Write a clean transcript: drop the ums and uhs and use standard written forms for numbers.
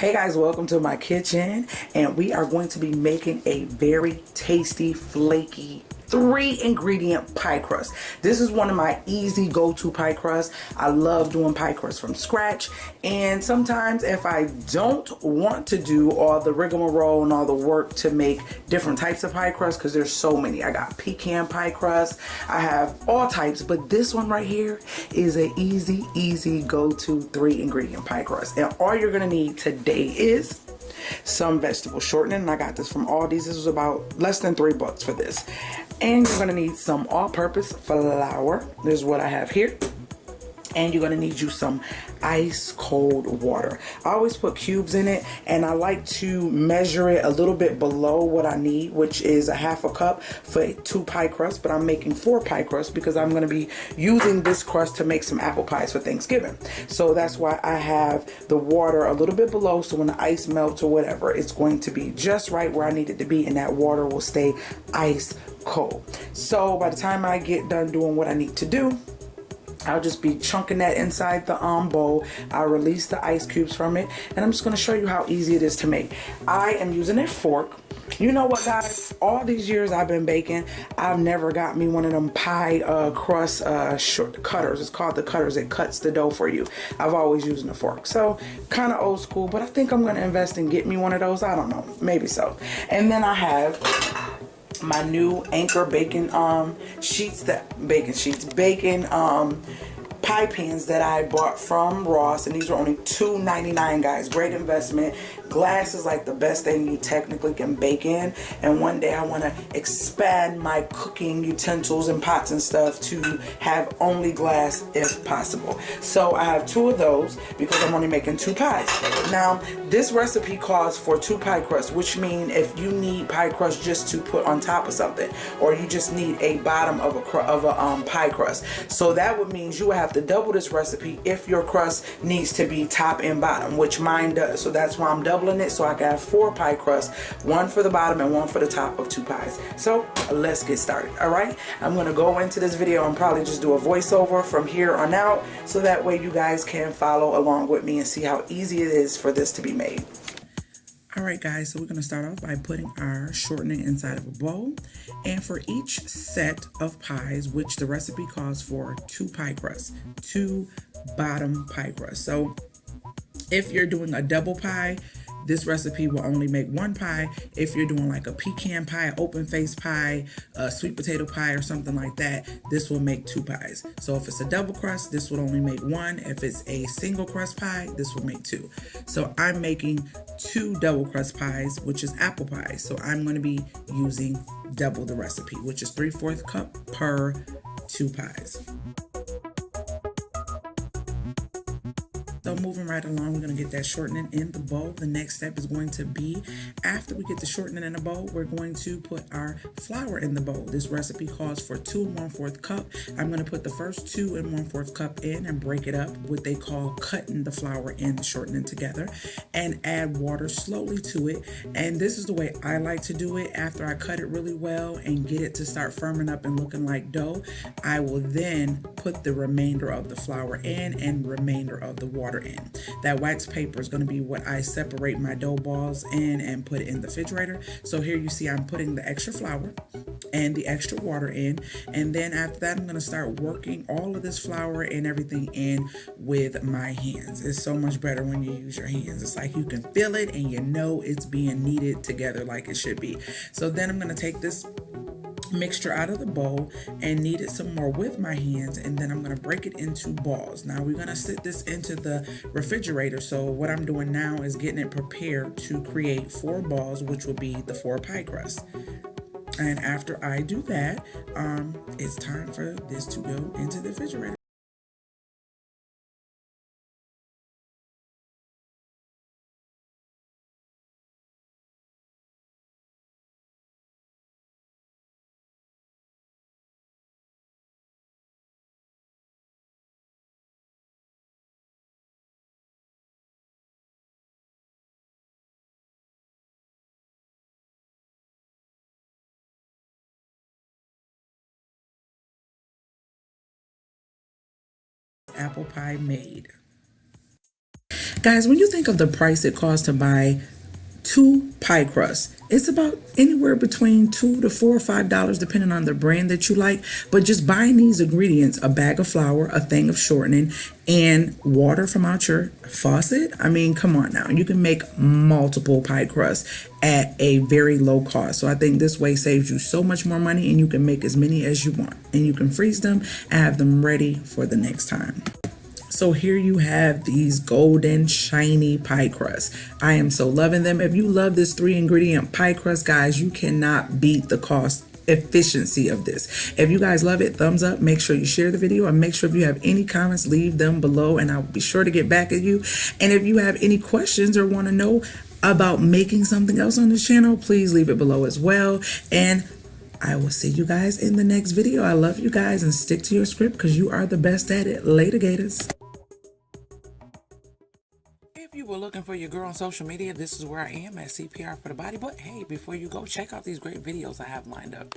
Hey guys, welcome to my kitchen, and we are going to be making a very tasty, flaky 3-ingredient pie crust. This is one of my easy go-to pie crusts. I love doing pie crust from scratch, and sometimes if I don't want to do all the rigmarole and all the work to make different types of pie crust, because there's so many. I got pecan pie crust, I have all types, but this one right here is an easy go-to 3-ingredient pie crust. And all you're gonna need today is some vegetable shortening, and I got this from Aldi's. This was about less than $3 for this. And you're gonna need some all-purpose flour. This is what I have here. And you're gonna need you some ice cold water. I always put cubes in it, and I like to measure it a little bit below what I need, which is a half a cup for 2 pie crusts, but I'm making 4 pie crusts because I'm gonna be using this crust to make some apple pies for Thanksgiving. So that's why I have the water a little bit below, so when the ice melts or whatever, it's going to be just right where I need it to be, and that water will stay ice cold. So by the time I get done doing what I need to do, I'll just be chunking that inside the bowl. I'll release the ice cubes from it, and I'm just going to show you how easy it is to make. I am using a fork. You know what, guys? All these years I've been baking, I've never got me one of them pie crust short cutters. It's called the cutters. It cuts the dough for you. I've always used a fork. So kind of old school, but I think I'm going to invest and get me one of those. I don't know. Maybe so. And then I have my new Anchor bacon pie pans that I bought from Ross, and these were only $2.99, guys. Great investment. Glass is like the best thing you technically can bake in, and one day I want to expand my cooking utensils and pots and stuff to have only glass if possible. So I have 2 of those because I'm only making 2 pies. Now this recipe calls for 2 pie crusts, which means if you need pie crust just to put on top of something, or you just need a bottom of a pie crust, so that would mean you would have to double this recipe if your crust needs to be top and bottom, which mine does. So that's why I'm doubling it, so I can have 4 pie crusts, 1 for the bottom and 1 for the top of 2 pies. So let's get started. All right, I'm gonna go into this video and probably just do a voiceover from here on out, so that way you guys can follow along with me and see how easy it is for this to be made. Alright guys, so we're going to start off by putting our shortening inside of a bowl, and for each set of pies, which the recipe calls for 2 pie crusts, 2 bottom pie crusts. So if you're doing a double pie, this recipe will only make 1 pie. If you're doing like a pecan pie, open face pie, a sweet potato pie or something like that, this will make 2 pies. So if it's a double crust, this would only make 1. If it's a single crust pie, this will make 2. So I'm making 2 double crust pies, which is apple pies. So I'm going to be using double the recipe, which is 3/4 cup per 2 pies. So moving right along, we're going to get that shortening in the bowl. The next step is going to be, after we get the shortening in the bowl, we're going to put our flour in the bowl. This recipe calls for 2 1/4 cup. I'm going to put the first 2 1/4 cup in and break it up, what they call cutting the flour and the shortening together, and add water slowly to it. And this is the way I like to do it. After I cut it really well and get it to start firming up and looking like dough, I will then put the remainder of the flour in and remainder of the water in. That wax paper is going to be what I separate my dough balls in and put it in the refrigerator. So here you see I'm putting the extra flour and the extra water in, and then after that I'm going to start working all of this flour and everything in with my hands. It's so much better when you use your hands. It's like you can feel it and you know it's being kneaded together like it should be. So then I'm going to take this mixture out of the bowl and knead it some more with my hands, and then I'm going to break it into balls. Now we're going to sit this into the refrigerator. So what I'm doing now is getting it prepared to create 4 balls, which will be the 4 pie crusts. And after I do that, it's time for this to go into the refrigerator. Apple pie made. Guys, when you think of the price it costs to buy 2 pie crusts, it's about anywhere between $2 to $4 or $5 depending on the brand that you like. But just buying these ingredients, a bag of flour, a thing of shortening, and water from out your faucet, I mean, come on now, you can make multiple pie crusts at a very low cost. So I think this way saves you so much more money, and you can make as many as you want, and you can freeze them and have them ready for the next time. So here you have these golden shiny pie crusts. I am so loving them. If you love this 3-ingredient pie crust, guys, you cannot beat the cost efficiency of this. If you guys love it, thumbs up. Make sure you share the video, and make sure if you have any comments, leave them below, and I'll be sure to get back at you. And if you have any questions or want to know about making something else on this channel, please leave it below as well. And I will see you guys in the next video. I love you guys, and stick to your script because you are the best at it. Later, Gators. If you were looking for your girl on social media, this is where I am at CPR for the Body. But hey, before you go, check out these great videos I have lined up.